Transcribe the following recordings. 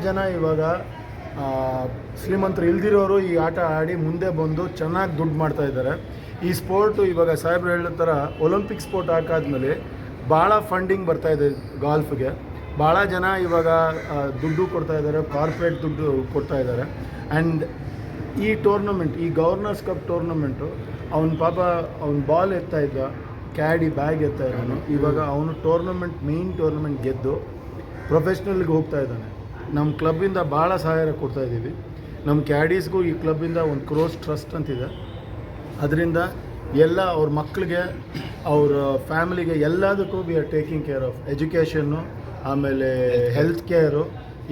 ಜನ ಇವಾಗ ಶ್ರೀಮಂತರು ಇಲ್ದಿರೋರು ಈ ಆಟ ಆಡಿ ಮುಂದೆ ಬಂದು ಚೆನ್ನಾಗಿ ದುಡ್ಡು ಮಾಡ್ತಾ ಇದ್ದಾರೆ. ಈ ಸ್ಪೋರ್ಟು ಇವಾಗ ಸಾಹೇಬ್ರು ಹೇಳೋ ಥರ ಒಲಿಂಪಿಕ್ ಸ್ಪೋರ್ಟ್ ಹಾಕಾದ್ಮೇಲೆ ಭಾಳ ಫಂಡಿಂಗ್ ಬರ್ತಾಯಿದೆ ಗಾಲ್ಫ್ಗೆ. ಭಾಳ ಜನ ಇವಾಗ ದುಡ್ಡು ಕೊಡ್ತಾ ಇದ್ದಾರೆ, ಕಾರ್ಪೊರೇಟ್ ದುಡ್ಡು ಕೊಡ್ತಾ ಇದ್ದಾರೆ. ಆ್ಯಂಡ್ ಈ ಟೂರ್ನಮೆಂಟ್, ಈ ಗವರ್ನರ್ಸ್ ಕಪ್ ಟೂರ್ನಮೆಂಟು, ಅವ್ನ ಬಾಲ್ ಎತ್ತಾ ಇದ್ದ, ಕ್ಯಾಡಿ ಬ್ಯಾಗ್ ಎತ್ತಾ ಇದ್ದಾನು. ಇವಾಗ ಅವನು ಮೇಯ್ನ್ ಟೂರ್ನಮೆಂಟ್ ಗೆದ್ದು ಪ್ರೊಫೆಷ್ನಲ್ಗೆ ಹೋಗ್ತಾ ಇದ್ದಾನೆ. ನಮ್ಮ ಕ್ಲಬ್ಬಿಂದ ಭಾಳ ಸಹಾಯ ಕೊಡ್ತಾ ಇದ್ದೀವಿ. ನಮ್ಮ ಕ್ಯಾಡೀಸ್ಗೂ ಈ ಕ್ಲಬ್ಬಿಂದ 1 crore ಟ್ರಸ್ಟ್ ಅಂತಿದೆ. ಅದರಿಂದ ಎಲ್ಲ ಅವ್ರ ಮಕ್ಕಳಿಗೆ, ಅವ್ರ ಫ್ಯಾಮಿಲಿಗೆ ಎಲ್ಲದಕ್ಕೂ V are taking care of education, ಆಮೇಲೆ ಹೆಲ್ತ್ ಕೇರು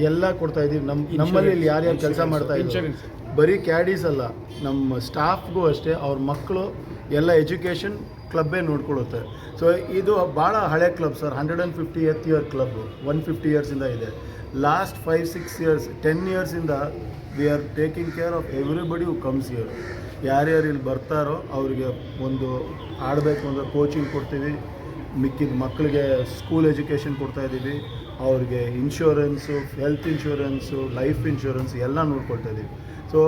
ಎಲ್ಲ ಕೊಡ್ತಾಯಿದ್ದೀವಿ. ನಮ್ಮಲ್ಲಿ ಇಲ್ಲಿ ಯಾರ್ಯಾರು ಕೆಲಸ ಮಾಡ್ತಾಯಿದ್ದೀವಿ, ಬರೀ ಕ್ಯಾಡೀಸ್ ಅಲ್ಲ, ನಮ್ಮ ಸ್ಟಾಫ್ಗೂ ಅಷ್ಟೇ, ಅವ್ರ ಮಕ್ಕಳು ಎಲ್ಲ ಎಜುಕೇಷನ್ ಕ್ಲಬ್ಬೇ ನೋಡ್ಕೊಳ್ಳುತ್ತೆ. ಸೊ ಇದು ಭಾಳ ಹಳೆ club sir, 150th year club, 150 yearsಯಿಂದ ಇದೆ. ಲಾಸ್ಟ್ 5-6 years 10 yearsಯಿಂದ we are taking care of everybody who comes here. ಯಾರ್ಯಾರು ಇಲ್ಲಿ ಬರ್ತಾರೋ ಅವರಿಗೆ ಒಂದು ಆಡಬೇಕು ಅಂದರೆ ಕೋಚಿಂಗ್ ಕೊಡ್ತೀವಿ, ಮಿಕ್ಕಿದ ಮಕ್ಕಳಿಗೆ ಸ್ಕೂಲ್ ಎಜುಕೇಷನ್ ಕೊಡ್ತಾಯಿದ್ದೀವಿ, ಅವ್ರಿಗೆ insurance, health insurance, life insurance ಎಲ್ಲ ನೋಡ್ಕೊಳ್ತಾ ಇದ್ದೀವಿ. ಸೊ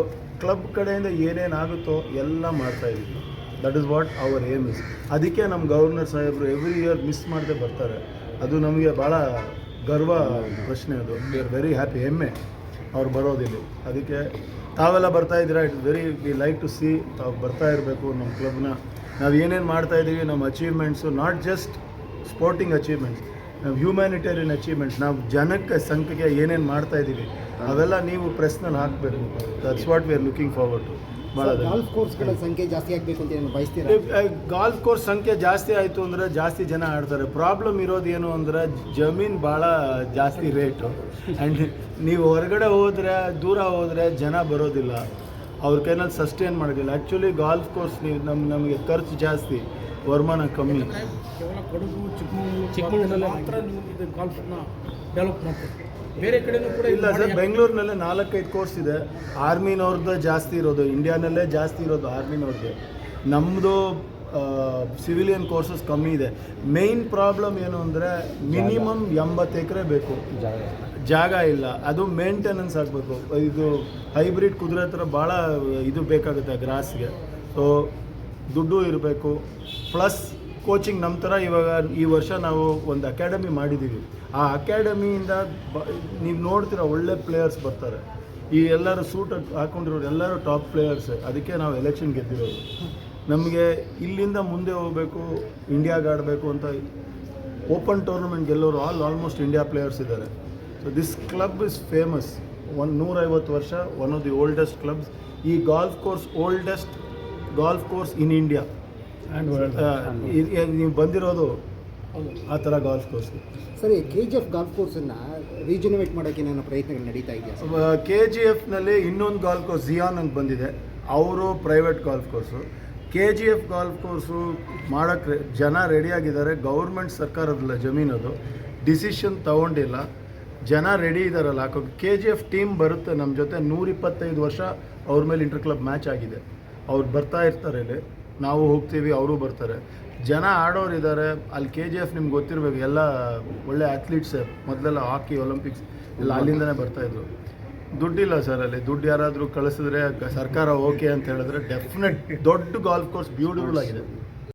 ಕ್ಲಬ್ ಕಡೆಯಿಂದ ಏನೇನಾಗುತ್ತೋ ಎಲ್ಲ ಮಾಡ್ತಾಯಿದ್ದೀವಿ. That is what our aim is. ಅದಕ್ಕೆ ನಮ್ಮ ಗವರ್ನರ್ ಸಾಹೇಬರು ಎವ್ರಿ ಇಯರ್ ಮಿಸ್ ಮಾಡದೆ ಬರ್ತಾರೆ. ಅದು ನಮಗೆ ಭಾಳ ಗರ್ವ ಪ್ರಶ್ನೆ. ಅದು ವಿ ಆರ್ ವೆರಿ ಹ್ಯಾಪಿ, ಹೆಮ್ಮೆ ಅವ್ರು ಬರೋದಿಲ್ಲ. ಅದಕ್ಕೆ ತಾವೆಲ್ಲ ಬರ್ತಾಯಿದ್ದೀರಾ, it's very we like to see. ತಾವು ಬರ್ತಾ ಇರಬೇಕು ನಮ್ಮ ಕ್ಲಬ್ನ. ನಾವು ಏನೇನು ಮಾಡ್ತಾಯಿದ್ದೀವಿ, ನಮ್ಮ achievements, not just sporting achievements, ನಾವು ಹ್ಯೂಮ್ಯಾನಿಟೇರಿಯನ್ ಅಚೀವ್ಮೆಂಟ್ಸ್, ನಾವು ಜನಕ್ಕೆ ಸಂಖ್ಯೆಗೆ ಏನೇನು ಮಾಡ್ತಾಯಿದ್ದೀವಿ ಅವೆಲ್ಲ ನೀವು ಪ್ರೆಸ್ನಲ್ಲಿ ಹಾಕಬೇಕು. That's what we are looking forward to. Golf ಕೋರ್ಸ್ಗಳ ಸಂಖ್ಯೆ ಜಾಸ್ತಿ ಆಗಬೇಕು ಅಂತ ಏನು ಬಯಸ್ತೀರಾ? ಗಾಲ್ಫ್ ಕೋರ್ಸ್ ಸಂಖ್ಯೆ ಜಾಸ್ತಿ ಆಯಿತು ಅಂದರೆ ಜಾಸ್ತಿ ಜನ ಆಡ್ತಾರೆ. ಪ್ರಾಬ್ಲಮ್ ಇರೋದೇನು ಅಂದರೆ ಜಮೀನು ಭಾಳ ಜಾಸ್ತಿ ರೇಟು. ಆ್ಯಂಡ್ ನೀವು ಹೊರಗಡೆ ಹೋದರೆ, ದೂರ ಹೋದರೆ ಜನ ಬರೋದಿಲ್ಲ, ಅವ್ರ ಕೈನಲ್ಲಿ ಸಸ್ಟೇನ್ ಮಾಡೋದಿಲ್ಲ. ಆ್ಯಕ್ಚುಲಿ ಗಾಲ್ಫ್ ಕೋರ್ಸ್ ನೀವು ನಮಗೆ ಖರ್ಚು ಜಾಸ್ತಿ, ವರಮಾನ ಕಮ್ಮಿ. ಕೇವಲ ಕೊಡಗು, ಚಿಕ್ಕಮಗಳೂರಲ್ಲಿ ಮಾತ್ರ ನೀವು ಇದು ಗಾಲ್ಫ್ನ ಡೆವಲಪ್ ಮಾಡ್ತೀವಿ, ಬೇರೆ ಕಡೆನೂ ಕೂಡ ಇಲ್ಲ ಸರ್. ಬೆಂಗಳೂರಿನಲ್ಲೇ 4-5 ಕೋರ್ಸ್ ಇದೆ. ಆರ್ಮಿನವ್ರದ್ದು ಜಾಸ್ತಿ ಇರೋದು, ಇಂಡಿಯಾನಲ್ಲೇ ಜಾಸ್ತಿ ಇರೋದು ಆರ್ಮಿನವ್ರಿಗೆ. ನಮ್ಮದು ಸಿವಿಲಿಯನ್ ಕೋರ್ಸಸ್ ಕಮ್ಮಿ ಇದೆ. ಮೇಯ್ನ್ ಪ್ರಾಬ್ಲಮ್ ಏನು ಅಂದರೆ ಮಿನಿಮಮ್ 80 ಎಕರೆ ಬೇಕು, ಜಾಗ ಇಲ್ಲ. ಅದು ಮೇಂಟೆನೆನ್ಸ್ ಆಗಬೇಕು. ಇದು ಹೈಬ್ರಿಡ್ ಕುದುರೆ ಥರ ಭಾಳ ಇದು ಬೇಕಾಗುತ್ತೆ ಗ್ರಾಸ್ಗೆ. ಸೊ ದುಡ್ಡು ಇರಬೇಕು, ಪ್ಲಸ್ ಕೋಚಿಂಗ್. ನಮ್ಮ ಥರ ಇವಾಗ ಈ ವರ್ಷ ನಾವು ಒಂದು ಅಕಾಡೆಮಿ ಮಾಡಿದ್ದೀವಿ. ಆ ಅಕಾಡೆಮಿಯಿಂದ ನೀವು ನೋಡ್ತೀರ ಒಳ್ಳೆ ಪ್ಲೇಯರ್ಸ್ ಬರ್ತಾರೆ. ಈ ಎಲ್ಲರೂ ಸೂಟ್ ಹಾಕ್ಕೊಂಡಿರೋರು ಎಲ್ಲರೂ ಟಾಪ್ ಪ್ಲೇಯರ್ಸ್. ಅದಕ್ಕೆ ನಾವು ಎಲೆಕ್ಷನ್ ಗೆದ್ದಿರೋದು. ನಮಗೆ ಇಲ್ಲಿಂದ ಮುಂದೆ ಹೋಗಬೇಕು, ಇಂಡಿಯಾಗೆ ಆಡಬೇಕು ಅಂತ ಓಪನ್ ಟೂರ್ನಮೆಂಟ್ ಗೆಲ್ಲೋರು ಆಲ್ಮೋಸ್ಟ್ ಇಂಡಿಯಾ ಪ್ಲೇಯರ್ಸ್ ಇದ್ದಾರೆ. So this club is famous. 150 ವರ್ಷ, one of the oldest clubs. ಈ golf course oldest golf course in India. ನೀವು ಬಂದಿರೋದು ಆ ಥರ ಗಾಲ್ಫ್ ಕೋರ್ಸ್ಗೆ. ಸರಿ, KGF ಗಾಲ್ಫ್ ಕೋರ್ಸನ್ನು ರೀಜನರೇಟ್ ಮಾಡೋಕ್ಕೆ ಏನೇನು ಪ್ರಯತ್ನಗಳು ನಡೀತಾ ಇದೆಯಾ? KGFನಲ್ಲಿ ಇನ್ನೊಂದು ಗಾಲ್ಫ್ ಕೋರ್ಸ್ ಜಿಯಾನ್ ಅಂತ ಬಂದಿದೆ, ಅವರು private golf course. KGF golf course ಮಾಡೋಕ್ಕೆ ಜನ ರೆಡಿಯಾಗಿದ್ದಾರೆ. ಗೌರ್ಮೆಂಟ್ ಸರ್ಕಾರದಲ್ಲ ಜಮೀನದು, ಡಿಸಿಷನ್ ತೊಗೊಂಡಿಲ್ಲ, ಜನ ರೆಡಿ ಇದ್ದಾರಲ್ಲ ಹಾಕೋಕ್ಕೆ. KGF ಟೀಮ್ ಬರುತ್ತೆ ನಮ್ಮ ಜೊತೆ. 125 ವರ್ಷ ಅವ್ರ ಮೇಲೆ ಇಂಟರ್ ಕ್ಲಬ್ ಮ್ಯಾಚ್ ಆಗಿದೆ. ಅವ್ರು ಬರ್ತಾ ಇರ್ತಾರೆ ಇಲ್ಲಿ, ನಾವು ಹೋಗ್ತೀವಿ, ಅವರು ಬರ್ತಾರೆ. ಜನ ಆಡೋರಿದ್ದಾರೆ ಅಲ್ಲಿ. KGF ನಿಮ್ಗೆ ಗೊತ್ತಿರಬೇಕು, ಎಲ್ಲ ಒಳ್ಳೆ ಅಥ್ಲೀಟ್ಸೇ. ಮೊದಲೆಲ್ಲ ಹಾಕಿ, ಒಲಿಂಪಿಕ್ಸ್ ಎಲ್ಲ ಅಲ್ಲಿಂದನೇ ಬರ್ತಾಯಿದ್ರು. ದುಡ್ಡಿಲ್ಲ ಸರ್ ಅಲ್ಲಿ. ದುಡ್ಡು ಯಾರಾದರೂ ಕಳಿಸಿದ್ರೆ ಸರ್ಕಾರ ಓಕೆ ಅಂತ ಹೇಳಿದ್ರೆ ಡೆಫಿನೆಟ್ ದೊಡ್ಡ ಗಾಲ್ಫ್ ಕೋರ್ಸ್ ಬ್ಯೂಟಿಫುಲ್ ಆಗಿದೆ.